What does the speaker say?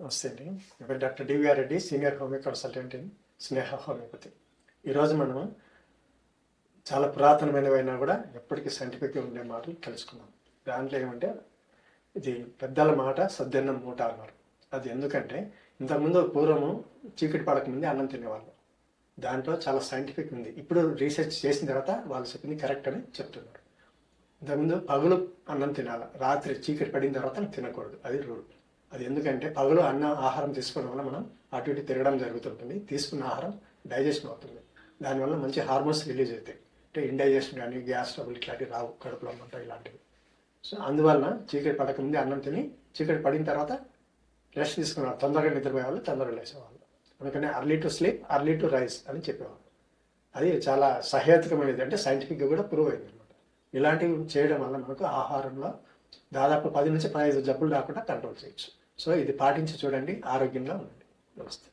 నమస్తే అండి. నా పేరు doctor DVR Reddy, senior homeo consultant in Sneha homeopathy. ఈరోజు మనం చాలా పురాతనమైనవైనా కూడా ఎప్పటికీ సైంటిఫిక్గా ఉండే మాటలు తెలుసుకున్నాం. దాంట్లో ఏమంటే ఇది పెద్దల మాట సద్దన్నం మూట అన్నారు. అది ఎందుకంటే ఇంతకుముందు పూర్వము చీకటి పడక ముందే అన్నం తినేవాళ్ళు. దాంట్లో చాలా సైంటిఫిక్ ఉంది. ఇప్పుడు రీసెర్చ్ చేసిన తర్వాత వాళ్ళు చెప్పింది కరెక్ట్ అని చెప్తున్నారు. ఇంతకుముందు పగులు అన్నం తినాలి, రాత్రి చీకటి పడిన తర్వాత తినకూడదు. అది రూల్. అది ఎందుకంటే పగలు ఆహారం తీసుకోవడం వల్ల మనం అటు ఇటు తిరగడం జరుగుతుంటుంది. తీసుకున్న ఆహారం డైజెషన్ అవుతుంది. దానివల్ల మంచి హార్మోన్స్ రిలీజ్ అవుతాయి. అంటే ఇండైజెషన్ కానీ గ్యాస్ ట్రబుల్ ఇట్లాంటివి రావు, కడుపులో మంట ఇలాంటివి. సో అందువలన చీకటి పడక ముందే అన్నం తిని చీకటి పడిన తర్వాత రెస్ట్ తీసుకున్నారు. తొందరగా నిద్రపోయే వాళ్ళు, తొందరగా లేచేవాళ్ళు. అందుకని early to sleep, early to rice అని చెప్పేవాళ్ళు. అది చాలా సహేతుకమైనది, అంటే సైంటిఫిక్గా కూడా ప్రూవ్ అయింది అనమాట. ఇలాంటివి చేయడం వల్ల మనకు ఆహారంలో దాదాపు 10 నుంచి 15 జబ్బులు రాకుండా కంట్రోల్ చేయొచ్చు. సో ఇది పాటించి చూడండి, ఆరోగ్యంగా ఉండండి. నమస్తే.